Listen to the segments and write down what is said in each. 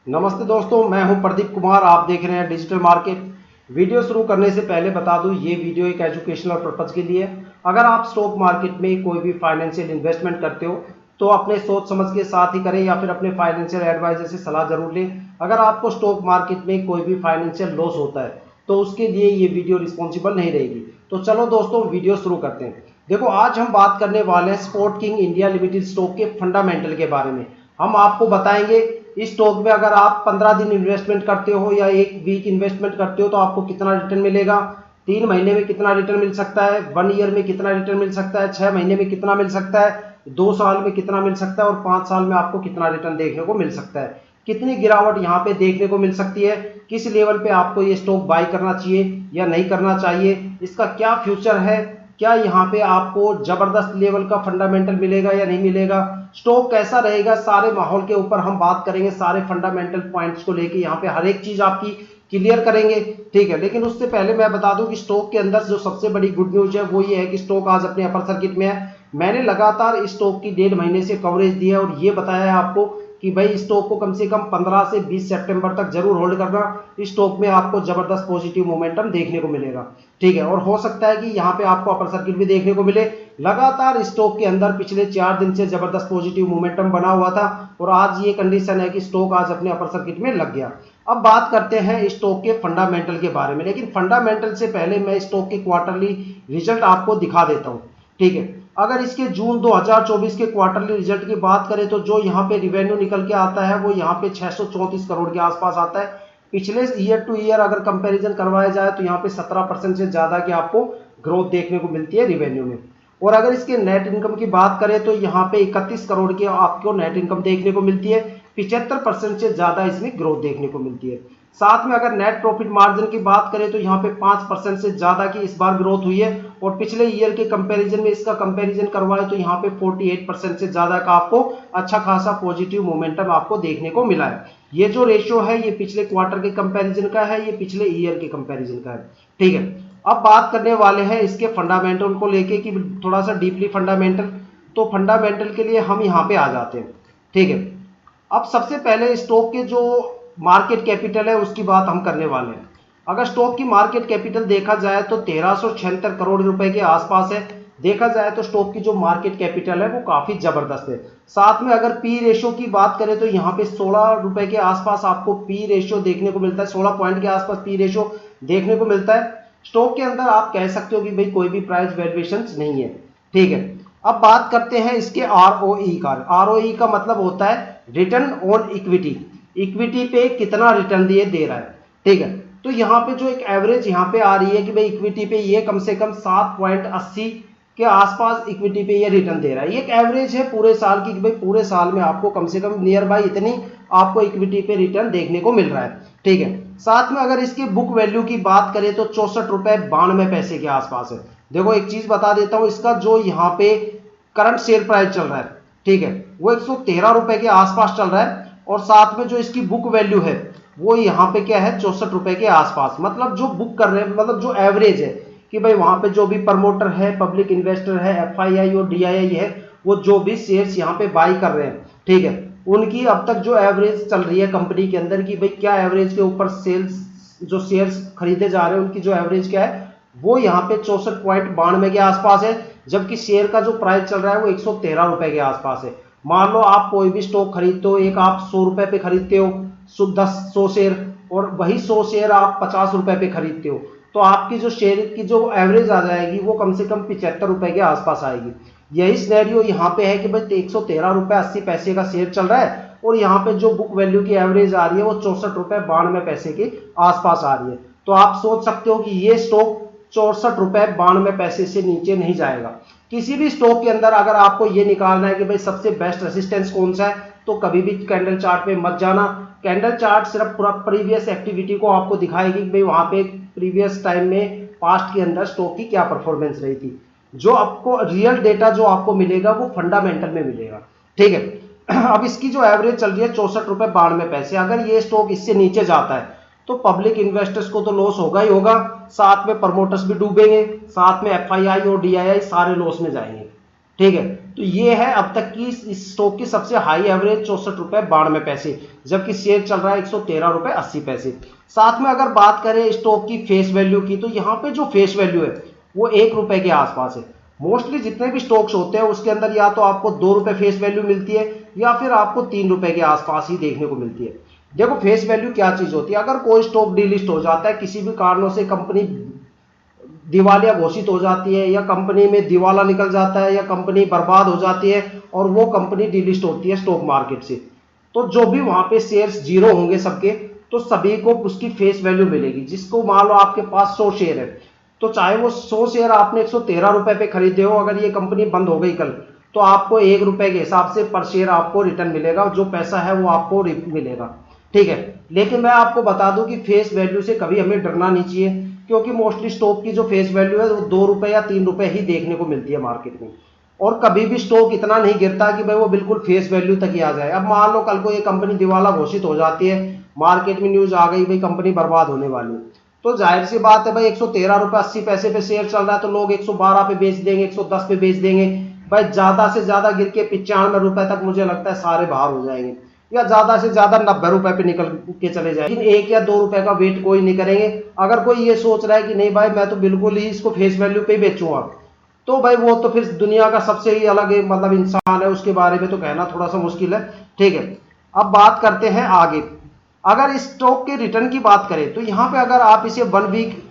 नमस्ते दोस्तों, मैं हूं प्रदीप कुमार। आप देख रहे हैं डिजिटल मार्केट। वीडियो शुरू करने से पहले बता दूं, ये वीडियो एक एजुकेशनल पर्पज़ के लिए है। अगर आप स्टॉक मार्केट में कोई भी फाइनेंशियल इन्वेस्टमेंट करते हो तो अपने सोच समझ के साथ ही करें या फिर अपने फाइनेंशियल एडवाइजर से सलाह जरूर लें। अगर आपको स्टॉक मार्केट में कोई भी फाइनेंशियल लॉस होता है तो उसके लिए ये वीडियो रिस्पॉन्सिबल नहीं रहेगी। तो चलो दोस्तों, वीडियो शुरू करते हैं। देखो, आज हम बात करने वाले हैं sport king India limited stock के फंडामेंटल के बारे में। हम आपको बताएंगे इस स्टॉक में अगर आप 15 दिन इन्वेस्टमेंट करते हो या एक वीक इन्वेस्टमेंट करते हो तो आपको कितना रिटर्न मिलेगा, 3 महीने में कितना रिटर्न मिल सकता है, 1 ईयर में कितना रिटर्न मिल सकता है, 6 महीने में कितना मिल सकता है, 2 साल में कितना मिल सकता है और 5 साल में आपको कितना रिटर्न देखने को मिल सकता है, कितनी गिरावट यहाँ पे देखने को मिल सकती है, किस लेवल पे आपको ये स्टॉक बाय करना चाहिए या नहीं करना चाहिए, इसका क्या फ्यूचर है, क्या यहाँ पे आपको जबरदस्त लेवल का फंडामेंटल मिलेगा या नहीं मिलेगा, स्टॉक कैसा रहेगा, सारे माहौल के ऊपर हम बात करेंगे। सारे फंडामेंटल पॉइंट्स को लेके यहाँ पे हर एक चीज आपकी क्लियर करेंगे, ठीक है। लेकिन उससे पहले मैं बता दूं कि स्टॉक के अंदर जो सबसे बड़ी गुड न्यूज है वो ये है कि स्टॉक आज अपने अपर सर्किट में है। मैंने लगातार इस स्टॉक की 1.5 महीने से कवरेज दी है और ये बताया है आपको कि भाई स्टॉक को कम से कम 15 से 20 सितंबर तक जरूर होल्ड करना। इस स्टॉक में आपको जबरदस्त पॉजिटिव मोमेंटम देखने को मिलेगा, ठीक है। और हो सकता है कि यहाँ पे आपको अपर सर्किट भी देखने को मिले। लगातार स्टॉक के अंदर पिछले 4 दिन से जबरदस्त पॉजिटिव मोमेंटम बना हुआ था और आज ये कंडीशन है कि स्टॉक आज अपने अपर सर्किट में लग गया। अब बात करते हैं स्टॉक के फंडामेंटल के बारे में, लेकिन फंडामेंटल से पहले मैं स्टॉक के क्वार्टरली रिजल्ट आपको दिखा देता हूँ, ठीक है। अगर इसके जून 2024 के क्वार्टरली रिजल्ट की बात करें तो जो यहाँ पे रिवेन्यू निकल के आता है वो यहाँ पे 634 करोड़ के आसपास आता है। पिछले ईयर टू ईयर अगर कंपैरिजन करवाया जाए तो यहाँ पे 17% से ज्यादा की आपको ग्रोथ देखने को मिलती है रिवेन्यू में। और अगर इसके नेट इनकम की बात करें तो यहाँ पे 31 करोड़ की आपको नेट इनकम देखने को मिलती है। 75% से ज्यादा इसमें ग्रोथ देखने को मिलती है। साथ में अगर नेट प्रॉफिट मार्जिन की बात करें तो यहाँ पे 5% से ज्यादा की इस बार ग्रोथ हुई है और पिछले ईयर के कंपैरिजन में इसका कंपैरिजन करवाए तो यहाँ पे 48% से ज्यादा का आपको अच्छा खासा पॉजिटिव मोमेंटम आपको देखने को मिला है। ये जो रेशियो है ये पिछले क्वार्टर के कंपैरिजन का है, ये पिछले ईयर के कंपैरिजन का है, ठीक है। अब बात करने वाले हैं इसके फंडामेंटल को लेके कि थोड़ा सा डीपली फंडामेंटल। तो फंडामेंटल के लिए हम यहाँ पे आ जाते हैं, ठीक है। अब सबसे पहले स्टॉक के जो मार्केट कैपिटल है उसकी बात हम करने वाले हैं। अगर स्टॉक की मार्केट कैपिटल देखा जाए तो 1376 करोड़ रुपए के आसपास है। देखा जाए तो स्टॉक की जो मार्केट कैपिटल है वो काफी जबरदस्त है। साथ में अगर पी रेशियो की बात करें तो यहाँ पे 16 रुपए के आसपास आपको पी रेशियो देखने को मिलता है, 16 पॉइंट के आसपास पी रेशियो देखने को मिलता है। स्टॉक के अंदर आप कह सकते हो कि भाई कोई भी प्राइस वैल्यूएशन नहीं है, ठीक है। अब बात करते हैं इसके आरओई का। आरओई का मतलब होता है रिटर्न ऑन इक्विटी। इक्विटी पे कितना रिटर्न दे रहा है, ठीक है। तो यहाँ पे जो एक एवरेज यहाँ पे आ रही है कि भाई इक्विटी पे ये कम से कम 7.80 के आसपास इक्विटी पे ये रिटर्न दे रहा है। ये एक एवरेज है पूरे साल की कि भाई पूरे साल में आपको कम से कम नियर बाय इतनी आपको इक्विटी पे रिटर्न देखने को मिल रहा है, ठीक है। साथ में अगर इसकी बुक वैल्यू की बात करें तो 64.92 के आसपास है। देखो एक चीज बता देता हूं, इसका जो यहाँ पे करंट शेयर प्राइस चल रहा है, ठीक है, वो 113 रुपए के आसपास चल रहा है और साथ में जो इसकी बुक वैल्यू है वो यहाँ पे क्या है 64 रुपए के आसपास। मतलब जो बुक कर रहे हैं, मतलब जो एवरेज है कि भाई वहां पे जो भी प्रमोटर है, पब्लिक इन्वेस्टर है, एफआईआई और डीआईआई है, वो जो भी शेयर्स यहाँ पे बाई कर रहे हैं, ठीक है, उनकी अब तक जो एवरेज चल रही है कंपनी के अंदर की भाई क्या एवरेज के ऊपर सेल्स जो शेयर्स खरीदे जा रहे हैं उनकी जो एवरेज क्या है वो यहाँ पे 64.92 के आसपास है। जबकि शेयर का जो प्राइस चल रहा है वो 113 रुपए के आसपास है। मान लो आप कोई भी स्टॉक खरीदते हो, एक आप 100 रुपए पे खरीदते हो 100 शेयर और वही 100 शेयर आप 50 रुपए पे खरीदते हो तो आपकी जो शेयर की जो एवरेज आ जाएगी वो कम से कम 75 रुपए के आसपास आएगी। यही सिनेरियो यहाँ पे है कि भाई 113 रुपए 80 पैसे का शेयर चल रहा है और यहाँ पे जो बुक वैल्यू की एवरेज आ रही है वो 64.92 के आसपास आ रही है। तो आप सोच सकते हो कि ये स्टॉक 64.92 से नीचे नहीं जाएगा। किसी भी स्टॉक के अंदर अगर आपको ये निकालना है कि भाई सबसे बेस्ट रेसिस्टेंस कौन सा है तो कभी भी कैंडल चार्ट पे मत जाना। कैंडल चार्ट सिर्फ पूरा प्रीवियस एक्टिविटी को आपको दिखाएगी कि भाई वहां पे प्रीवियस टाइम में पास्ट के अंदर स्टॉक की क्या परफॉर्मेंस रही थी। जो आपको रियल डेटा जो आपको मिलेगा वो फंडामेंटल में मिलेगा, ठीक है। अब इसकी जो एवरेज चल रही है 64.92, अगर ये स्टॉक इससे नीचे जाता है तो पब्लिक इन्वेस्टर्स को तो लॉस होगा ही होगा, साथ में प्रमोटर्स भी डूबेंगे, साथ में एफआईआई और डीआईआई सारे लॉस में जाएंगे, ठीक है। तो ये है अब तक की इस स्टॉक की सबसे हाई एवरेज 64 रुपए 92 पैसे, जबकि शेयर चल रहा है 113 रुपए 80 पैसे। साथ में अगर बात करें स्टॉक की फेस वैल्यू की, तो यहाँ पे जो फेस वैल्यू है वो 1 रुपए के आसपास है। मोस्टली जितने भी स्टॉक्स होते हैं उसके अंदर या तो आपको 2 रुपए फेस वैल्यू मिलती है या फिर आपको 3 रुपए के आसपास ही देखने को मिलती है। देखो फेस वैल्यू क्या चीज होती है, अगर कोई स्टॉक डीलिस्ट हो जाता है, किसी भी कारणों से कंपनी दिवालिया घोषित हो जाती है या कंपनी में दिवाला निकल जाता है या कंपनी बर्बाद हो जाती है और वो कंपनी डीलिस्ट होती है स्टॉक मार्केट से, तो जो भी वहां पे शेयर्स जीरो होंगे सबके, तो सभी को उसकी फेस वैल्यू मिलेगी। जिसको मान लो आपके पास 100 शेयर है, तो चाहे वो 100 शेयर आपने 113 रुपए पे खरीदे हो, अगर ये कंपनी बंद हो गई कल, तो आपको 1 रुपए के हिसाब से पर शेयर आपको रिटर्न मिलेगा, जो पैसा है वो आपको मिलेगा, ठीक है। लेकिन मैं आपको बता दूं कि फेस वैल्यू से कभी हमें डरना नहीं चाहिए, क्योंकि मोस्टली स्टॉक की जो फेस वैल्यू है वो 2 रुपए या 3 रुपए ही देखने को मिलती है मार्केट में, और कभी भी स्टॉक इतना नहीं गिरता कि भाई वो बिल्कुल फेस वैल्यू तक ही आ जाए। अब मान लो कल को ये कंपनी दिवाला घोषित हो जाती है, मार्केट में न्यूज आ गई भाई कंपनी बर्बाद होने वाली है, तो जाहिर सी बात है भाई 113 रुपए 80 पैसे पे शेयर चल रहा है, तो लोग 112 पे बेच देंगे, 110 पे बेच देंगे भाई। ज्यादा से ज्यादा गिर के 95 रुपए तक मुझे लगता है सारे बाहर हो जाएंगे, या ज्यादा से ज्यादा 90 रुपए पे निकल के चले जाएंगे। लेकिन 1 या 2 रुपए का वेट कोई नहीं करेंगे। अगर कोई ये सोच रहा है कि नहीं भाई मैं तो बिल्कुल ही इसको फेस वैल्यू पे ही बेचूंगा, तो भाई वो तो फिर दुनिया का सबसे ही अलग मतलब इंसान है, उसके बारे में तो कहना थोड़ा सा मुश्किल है, ठीक है। अब बात करते हैं आगे। अगर इस स्टॉक के रिटर्न की बात करें, तो यहाँ पे अगर आप इसे 1 वीक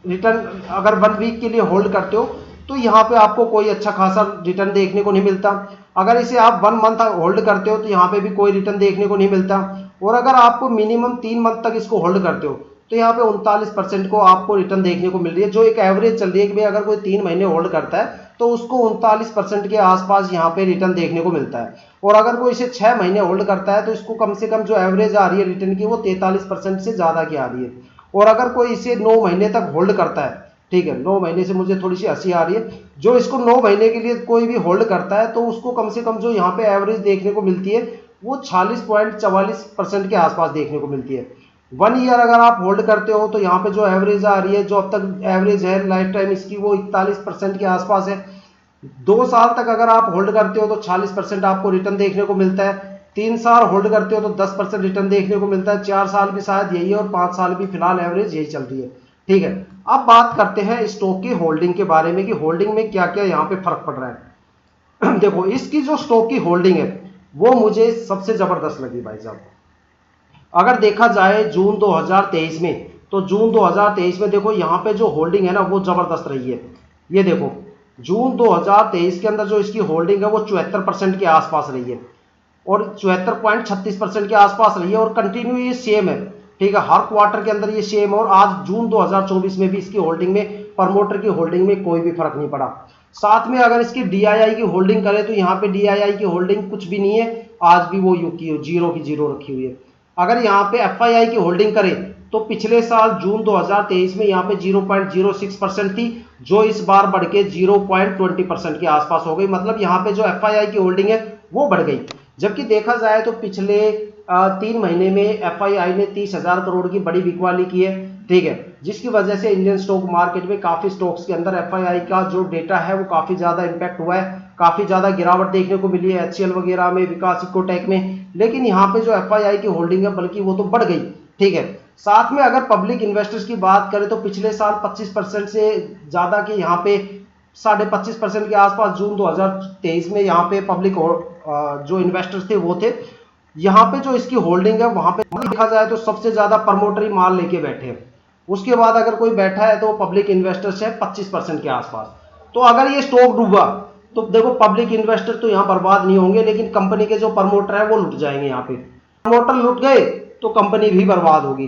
रिटर्न, अगर 1 वीक के लिए होल्ड करते हो, तो यहाँ पे आपको कोई अच्छा खासा रिटर्न देखने को नहीं मिलता। अगर इसे आप 1 मंथ होल्ड करते हो, तो यहाँ पे भी कोई रिटर्न देखने को नहीं मिलता। और अगर आपको मिनिमम 3 मंथ तक इसको होल्ड करते हो, तो यहाँ पे 39% को आपको रिटर्न देखने को मिल रही है, जो एक एवरेज चल रही है कि भाई अगर कोई 3 महीने होल्ड करता है तो उसको 39% के आसपास यहाँ पे रिटर्न देखने को मिलता है। और अगर कोई इसे 6 महीने होल्ड करता है, तो इसको कम से कम जो एवरेज आ रही है रिटर्न की वो 43% से ज्यादा की आ रही है। और अगर कोई इसे 9 महीने तक होल्ड करता है, ठीक है, 9 महीने से मुझे थोड़ी सी हंसी आ रही है, जो इसको 9 महीने के लिए कोई भी होल्ड करता है, तो उसको कम से कम जो यहाँ पे एवरेज देखने को मिलती है वो 46.44% के आसपास देखने को मिलती है। 1 ईयर अगर आप होल्ड करते हो, तो यहाँ पे जो एवरेज आ रही है, जो अब तक एवरेज है लाइफ टाइम इसकी, वो 41% के आसपास है। 2 साल तक अगर आप होल्ड करते हो तो 40% आपको रिटर्न देखने को मिलता है। 3 साल होल्ड करते हो तो 10% रिटर्न देखने को मिलता है। 4 साल भी शायद यही है, और 5 साल भी फिलहाल एवरेज यही चल रही है, ठीक है। अब बात करते हैं स्टॉक की होल्डिंग के बारे में कि होल्डिंग में क्या क्या यहाँ पे फर्क पड़ रहा है। देखो इसकी जो स्टॉक की होल्डिंग है वो मुझे सबसे जबरदस्त लगी भाई साहब। अगर देखा जाए जून 2023 में, तो जून 2023 में देखो यहाँ पे जो होल्डिंग है ना वो जबरदस्त रही है। ये देखो जून 2023 के अंदर जो इसकी होल्डिंग है वो 74% के आसपास रही है, और 74.36% के आसपास रही है, और कंटिन्यू ये सेम है, ठीक है। हर क्वार्टर के अंदर ये सेम है, और आज जून 2024 में भी इसकी होल्डिंग में, प्रमोटर की होल्डिंग में कोई भी फर्क नहीं पड़ा। साथ में अगर इसकी डीआईआई की होल्डिंग करें, तो यहाँ पे डीआईआई की होल्डिंग कुछ भी नहीं है, आज भी वो जीरो की जीरो रखी हुई है। अगर यहाँ पे एफआईआई की होल्डिंग करें, तो पिछले साल जून 2023 में यहाँ पे 0.06% थी, जो इस बार बढ़ के 0.20% के आसपास हो गई। मतलब यहाँ पे जो एफआईआई की होल्डिंग है वो बढ़ गई। जबकि देखा जाए तो पिछले 3 महीने में एफआईआई ने 30,000 करोड़ की बड़ी बिकवाली की है, ठीक है, जिसकी वजह से इंडियन स्टॉक मार्केट में काफी स्टॉक्स के अंदर एफआईआई का जो डेटा है वो काफी ज्यादा इंपैक्ट हुआ है, काफी ज्यादा गिरावट देखने को मिली है एचसीएल वगैरह में, विकास इकोटेक में। लेकिन यहाँ पे जो एफआईआई की होल्डिंग है बल्कि वो तो बढ़ गई, ठीक है। साथ में अगर पब्लिक इन्वेस्टर्स की बात करें, तो पिछले साल 25% से ज्यादा के यहाँ पे 25.5% के आसपास जून 2023 में यहाँ पे पब्लिक जो इन्वेस्टर्स थे वो थे। यहाँ पे जो इसकी होल्डिंग है वहां पे देखा जाए तो सबसे ज्यादा प्रमोटर ही माल लेके बैठे हैं। उसके बाद अगर कोई बैठा है तो पब्लिक इन्वेस्टर्स है 25% के आसपास। तो अगर ये स्टॉक डूबा, तो देखो पब्लिक इन्वेस्टर तो यहाँ बर्बाद नहीं होंगे, लेकिन कंपनी के जो प्रमोटर है वो लुट जाएंगे। यहाँ पे प्रमोटर लुट गए तो कंपनी भी बर्बाद होगी।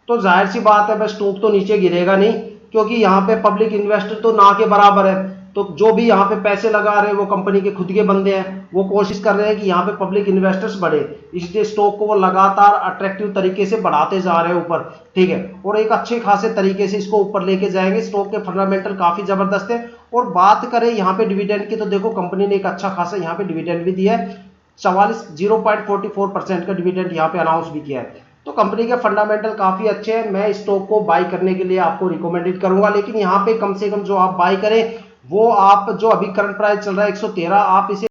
तो जाहिर सी बात है, बस स्टॉक तो नीचे गिरेगा नहीं, क्योंकि यहाँ पे पब्लिक इन्वेस्टर तो ना के बराबर है। तो जो भी यहाँ पे पैसे लगा रहे हैं वो कंपनी के खुद के बंदे हैं, वो कोशिश कर रहे हैं कि यहाँ पे पब्लिक इन्वेस्टर्स बढ़े, इसलिए स्टॉक को वो लगातार अट्रैक्टिव तरीके से बढ़ाते जा रहे हैं ऊपर, ठीक है, और एक अच्छे खासे तरीके से इसको ऊपर लेके जाएंगे। स्टॉक के फंडामेंटल काफी जबरदस्त है। और बात करें यहाँ पे डिविडेंड की, तो देखो कंपनी ने एक अच्छा खासा यहाँ पे डिविडेंड भी दिया है, 0.44% का डिविडेंड यहाँ पे अनाउंस भी किया है। तो कंपनी के फंडामेंटल काफी अच्छे हैं। मैं स्टॉक को बाय करने के लिए आपको रिकमेंडेड करूंगा, लेकिन यहाँ पे कम से कम जो आप बाय करें वो आप जो अभी करंट प्राइस चल रहा है 113, आप इसे